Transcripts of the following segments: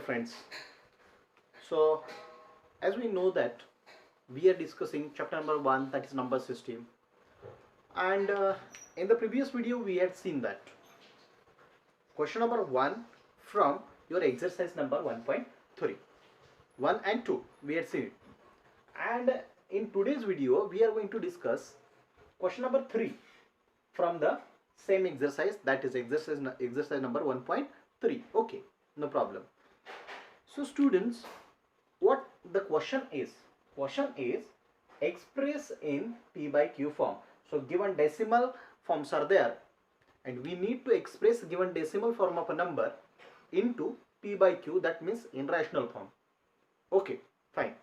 friends. So as we know that we are discussing chapter number 1, that is number system, and in the previous video we had seen that question number 1 from your exercise number 1.3, 1 and 2 we had seen it, and in today's video we are going to discuss question number 3 from the same exercise, that is exercise number 1.3. okay, no problem. So students, what the question is express in P by Q form. So given decimal forms are there and we need to express given decimal form of a number into P by Q, that means in rational form. Okay, fine.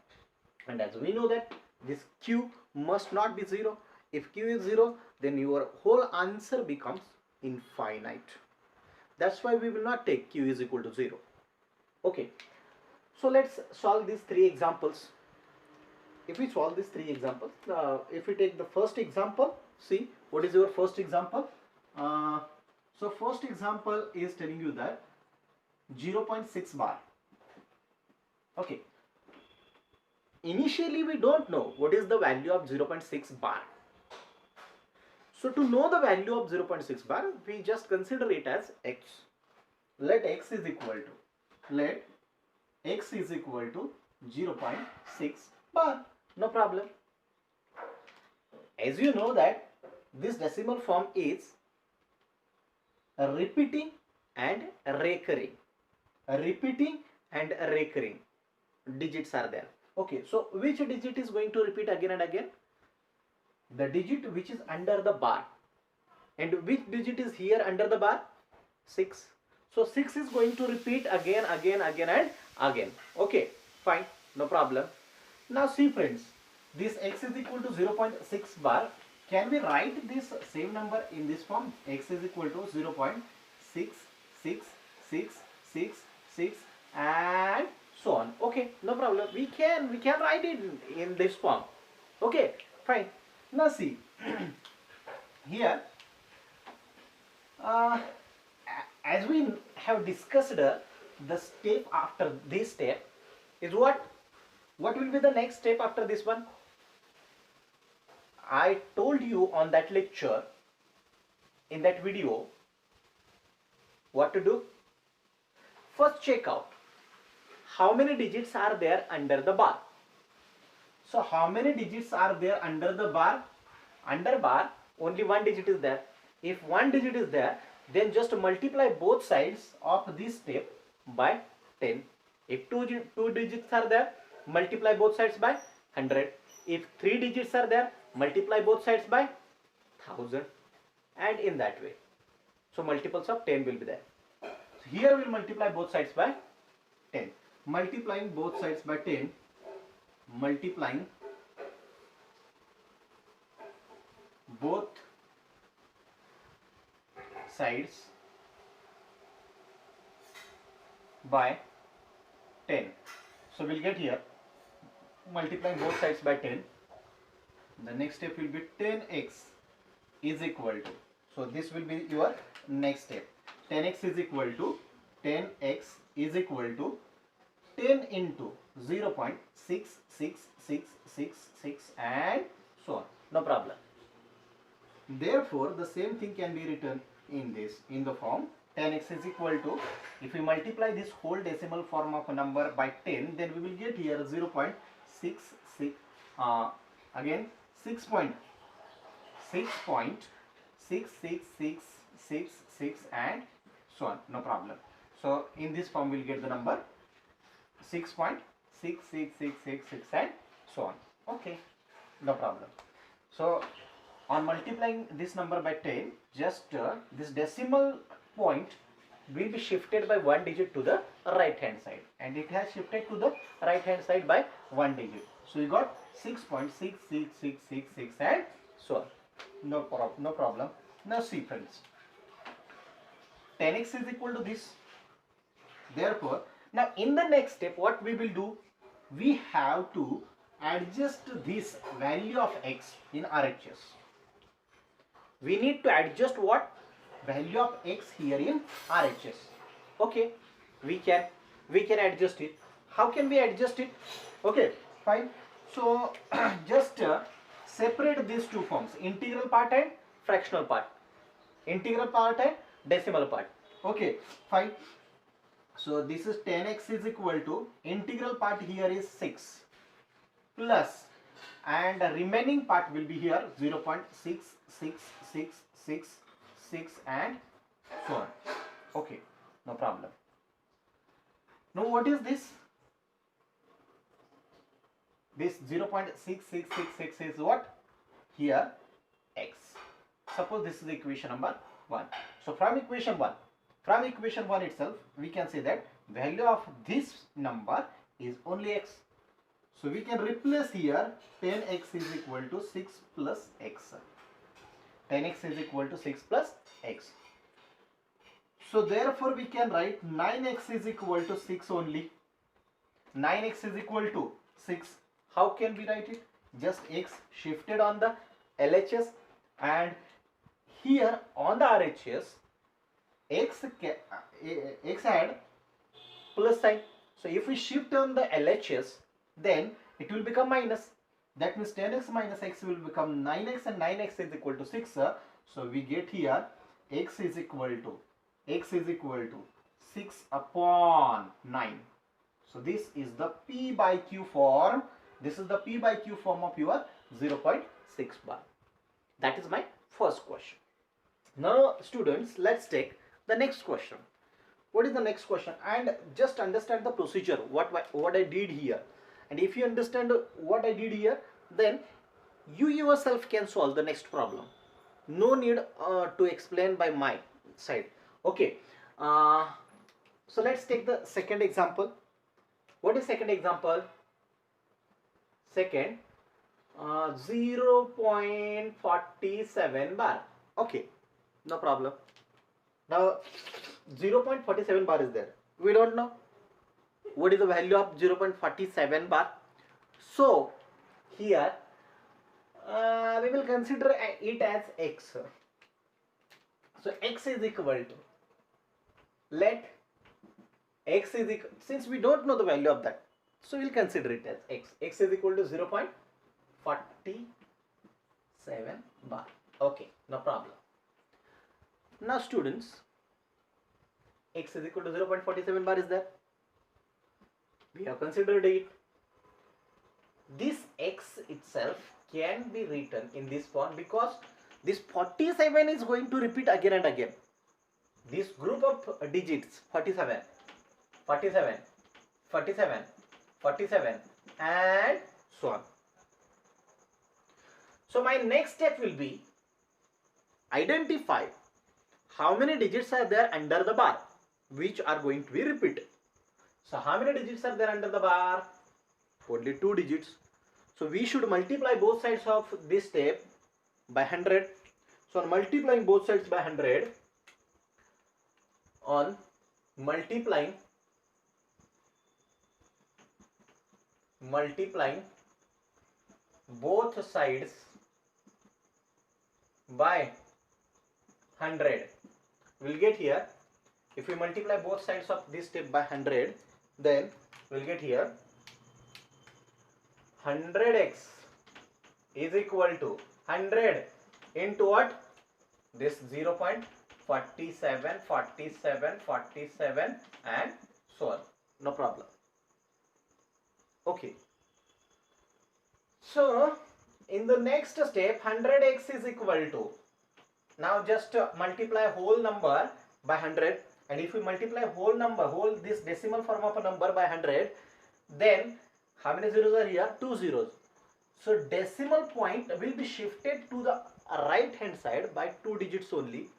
And as we know that this Q must not be 0. If Q is 0, then your whole answer becomes infinite. That's why we will not take Q is equal to 0. Okay, so let's solve these 3 examples. If we solve these 3 examples, if we take the first example, see what is your first example. So first example is telling you that 0.6 bar. Okay, initially we don't know what is the value of 0.6 bar. So to know the value of 0.6 bar, we just consider it as x. Let x is equal to 0.6 bar. No problem. As you know that this decimal form is repeating and recurring. Digits are there. Okay, so which digit is going to repeat again and again? The digit which is under the bar. And which digit is here under the bar? 6. So 6 is going to repeat again and again. Okay, fine, no problem. Now see friends, this x is equal to 0.6 bar. Can we write this same number in this form? X is equal to 0.6666 and so on. Okay, no problem. We can write it in this form. Okay, fine. Now see here, as we have discussed, the step after this step is what will be the next step after this one? I told you on that lecture, in that video, what to do. First check out how many digits are there under the bar. So how many digits are there under the bar? Under bar only one digit is there. If one digit is there, then just multiply both sides of this step by 10. If two digits are there, multiply both sides by 100. If 3 digits are there, multiply both sides by 1000, and in that way. So multiples of 10 will be there. So here we will multiply both sides by 10. Multiplying both sides by 10, multiplying both sides by 10. So we'll get here, multiplying both sides by 10. The next step will be 10x is equal to, so this will be your next step. 10x is equal to 10 into 0.66666 and so on. No problem. Therefore, the same thing can be written in the form 10x is equal to, if we multiply this whole decimal form of a number by 10, then we will get here 0.66 again 6.66666 and so on. No problem. So in this form we will get the number 6.66666 and so on. Okay, no problem. So on multiplying this number by 10, just this decimal point will be shifted by one digit to the right hand side, and it has shifted to the right hand side by one digit. So you got 6.66666 and so on. No problem. Now see friends, 10x is equal to this. Therefore, now in the next step what we will do, we have to adjust this value of x in RHS. We need to adjust what? Value of x here in RHS. Okay, we can. we can adjust it. How can we adjust it? Okay, fine. So just separate these two forms, integral part and fractional part, integral part and decimal part. Okay, fine. So this is 10x is equal to, integral part here is 6 plus, and the remaining part will be here 0.6666 and so on. Okay, no problem. Now what is this? This 0.6666 is what? Here x. Suppose this is equation number 1. So from equation 1 itself, we can say that value of this number is only x. So we can replace here 10x is equal to 6 plus x. 10x is equal to 6 plus x. So therefore we can write 9x is equal to 6 only. 9x is equal to 6. How can we write it? Just x shifted on the LHS, and here on the RHS x had plus sign. So if we shift on the LHS, then it will become minus. That means 10x minus x will become 9x, and 9x is equal to 6. So we get here x is equal to 6 upon 9. So this is the P by Q form. This is the P by Q form of your 0.6 bar. That is my first question. Now students, let's take the next question. What is the next question? And just understand the procedure, what I did here. And if you understand what I did here, then you yourself can solve the next problem. No need to explain by my side. Okay. So let's take the second example. What is second example? Second, 0.47 bar. Okay, no problem. Now 0.47 bar is there. We don't know what is the value of 0.47 bar. So here we will consider it as x. So x is equal to, let x is equal, since we don't know the value of that, so we'll consider it as x. X is equal to 0.47 bar. Okay, no problem. Now students, x is equal to 0.47 bar is there. We have considered it. This x itself can be written in this form because this 47 is going to repeat again and again. This group of digits 47, 47, 47, 47 and so on. So my next step will be identify how many digits are there under the bar which are going to be repeated. So how many digits are there under the bar? Only 2 digits. So we should multiply both sides of this step by 100. So on multiplying both sides by 100, on multiplying both sides by 100, we'll get here, if we multiply both sides of this step by 100, then we'll get here 100x is equal to 100 into what? This 0.47, 47, 47 and so on. No problem. Okay. So in the next step, 100x is equal to, now just multiply whole number by 100, and if we multiply whole number, whole this decimal form of a number by 100, then how many zeros are here? 2 zeros. So decimal point will be shifted to the right hand side by 2 digits only.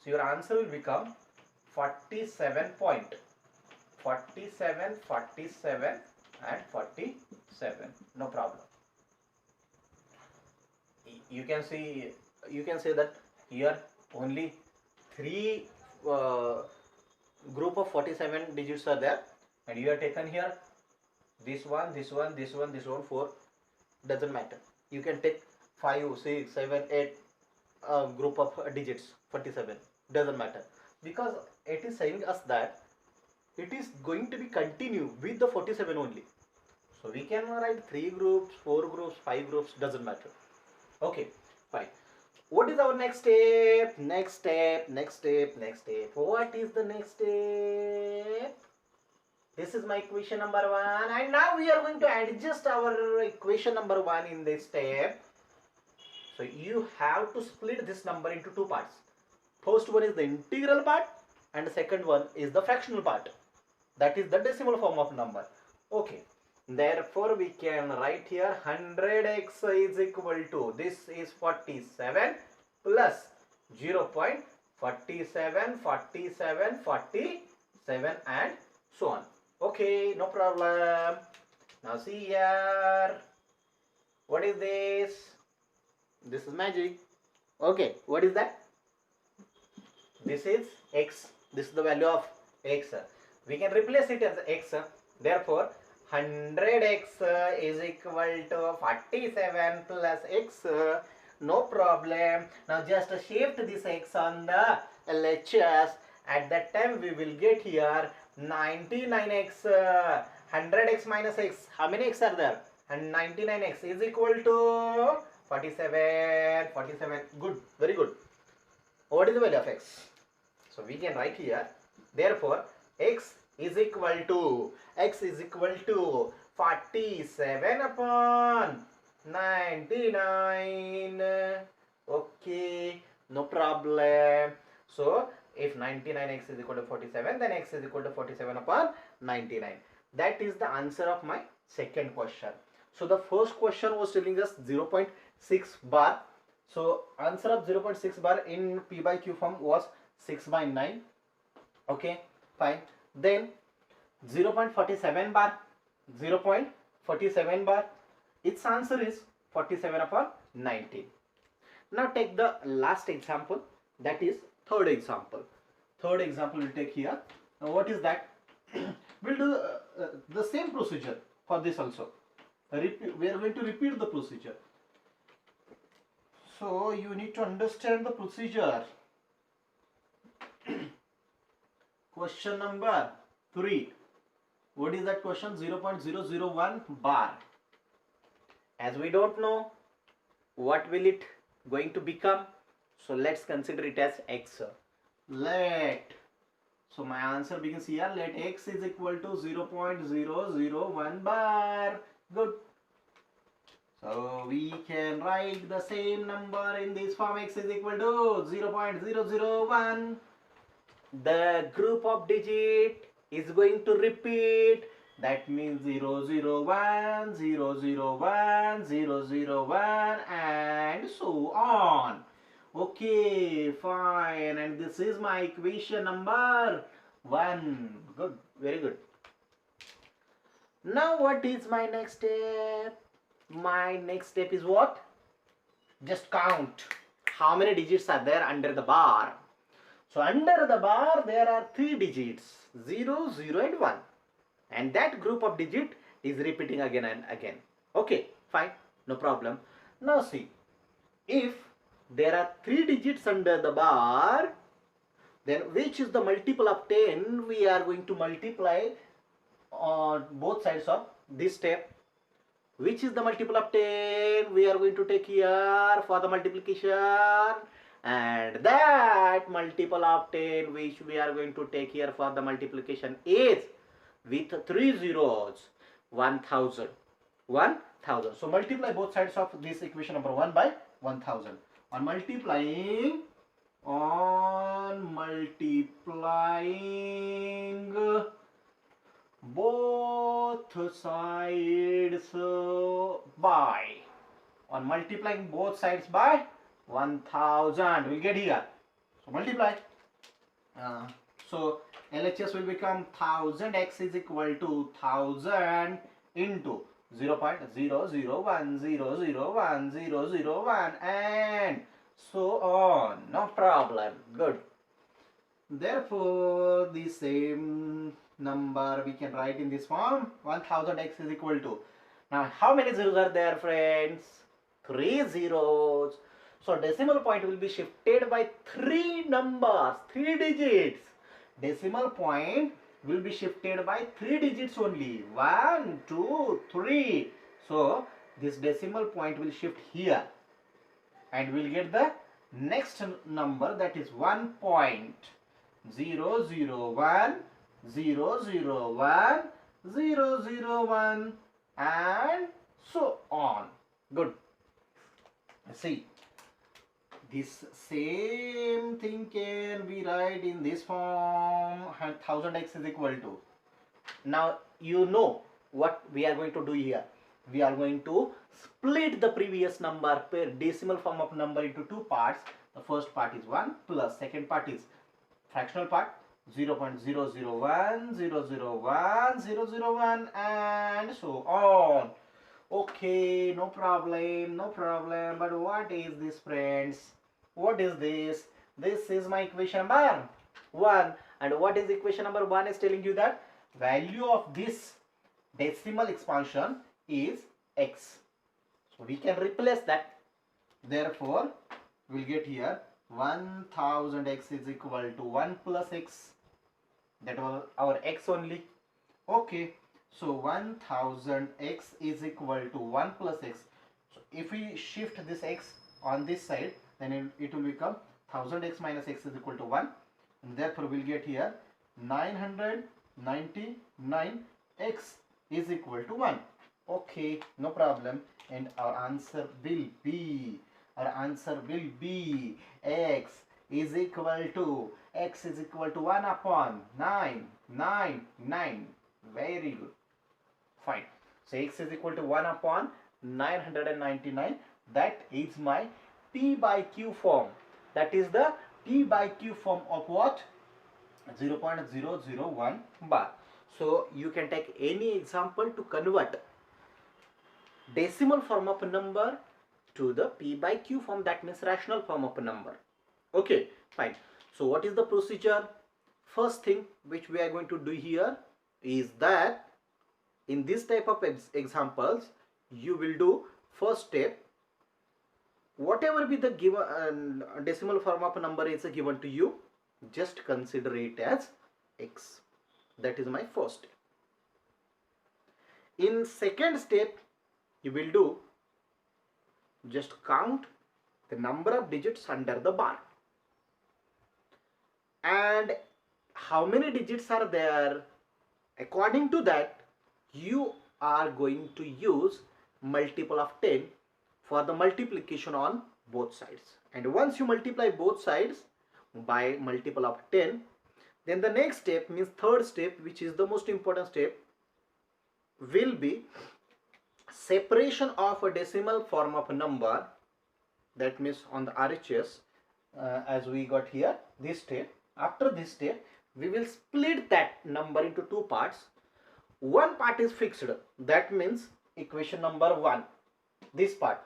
So your answer will become 47 point. 47, 47 and 47. No problem. You can say that here only 3 group of 47 digits are there, and you have taken here this one, this one, this one, this one, 4. Doesn't matter. You can take 5, 6, 7, 8 group of digits, 47. Doesn't matter, because it is saying us that it is going to be continue with the 47 only. So we can write 3 groups, 4 groups, 5 groups, doesn't matter. Okay, fine. What is our next step? Next step, next step, next step. What is the next step? This is my equation number 1, and now we are going to adjust our equation number 1 in this step. So you have to split this number into 2 parts. First one is the integral part and the second one is the fractional part. That is the decimal form of number. Okay. Therefore, we can write here 100x is equal to, this is 47 plus 0.47, 47, 47 and so on. Okay, no problem. Now see here. What is this? This is magic. Okay, what is that? This is x. This is the value of x. We can replace it as x. Therefore, 100x is equal to 47 plus x. No problem. Now just shift this x on the LHS. At that time we will get here 99x. 100x minus x. How many x are there? And 99x is equal to 47. 47. Good. Very good. What is the value of x? So we can write here. Therefore, x is equal to 47 upon 99. Okay, no problem. So if 99x is equal to 47, then x is equal to 47 upon 99. That is the answer of my second question. So the first question was telling us 0.6 bar. So answer of 0.6 bar in P by Q form was 6 by 9. Okay, fine. Then 0.47 bar, 0.47 bar, its answer is 47 upon 19. Now take the last example, that is third example. Third example we'll take here. Now what is that? We'll do the same procedure for this also. We are going to repeat the procedure. So you need to understand the procedure. Question number 3. What is that question? 0.001 bar. As we don't know what will it going to become, so let's consider it as x. So my answer begins here. Let x is equal to 0.001 bar. Good. So we can write the same number in this form. X is equal to 0.001. The group of digit is going to repeat. That means 001, 001, 001 and so on. Okay, fine. And this is my equation number 1. Good, very good. Now what is my next step? My next step is what? Just count how many digits are there under the bar. So under the bar there are 3 digits, 0, 0 and 1. And that group of digit is repeating again and again. Okay, fine, no problem. Now see, if there are 3 digits under the bar, then which is the multiple of 10? We are going to multiply on both sides of this step. Which is the multiple of 10? We are going to take here for the multiplication. And that multiple of 10 which we are going to take here for the multiplication is with 3 zeros, 1000. 1000. So multiply both sides of this equation number 1 by 1000. On multiplying both sides by, on multiplying both sides by 1000, we get here. So multiply. So LHS will become 1000x is equal to 1000 into 0.001001001 and so on. No problem. Good. Therefore, the same number we can write in this form. 1000x is equal to. Now, how many zeros are there, friends? 3 zeros. So, decimal point will be shifted by 3 numbers, 3 digits. Decimal point will be shifted by 3 digits only. 1, 2, 3. So this decimal point will shift here and we'll get the next number, that is 1.001001001 and so on. Good. See, this same thing can be write in this form, 1000x is equal to. Now you know what we are going to do here. We are going to split the previous number, decimal form of number, into two parts. The first part is 1 plus second part is fractional part, 0.001001001 and so on. Okay, no problem, no problem. But what is this, friends? What is this? This is my equation number 1. And what is equation number 1 is telling you that value of this decimal expansion is x. So we can replace that. Therefore, we'll get here 1000x is equal to 1 plus x. That was our x only. Okay. So 1000x is equal to 1 plus x. So if we shift this x on this side, then it will become 1000x minus x is equal to 1. And therefore we'll get here 999x is equal to 1. Okay, no problem. And our answer will be x is equal to 1 upon 999. Very good. Fine. So x is equal to 1 upon 999. That is my P by Q form. That is the P by Q form of what? 0.001 bar. So you can take any example to convert decimal form of a number to the P by Q form, that means rational form of a number. Okay, fine. So what is the procedure? First thing which we are going to do here is that in this type of examples, you will do first step, whatever be the given decimal form of a number is given to you, just consider it as x. That is my first step. In second step, you will do just count the number of digits under the bar and how many digits are there. According to that, you are going to use multiple of 10 for the multiplication on both sides. And once you multiply both sides by multiple of 10, then the next step, means third step, which is the most important step, will be separation of a decimal form of a number. That means on the RHS, as we got here, this step. After this step, we will split that number into two parts. One part is fixed. That means equation number 1. This part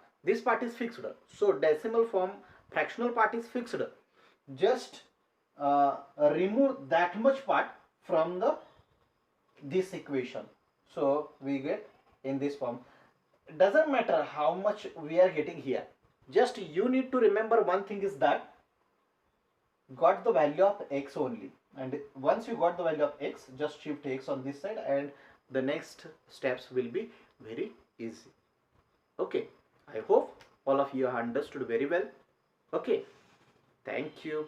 is fixed. So decimal form, fractional part is fixed. Just remove that much part from this equation. So we get in this form. It doesn't matter how much we are getting here. Just you need to remember one thing is that got the value of x only. And once you got the value of x, just shift x on this side and the next steps will be very easy. Okay, I hope all of you have understood very well. Okay, thank you.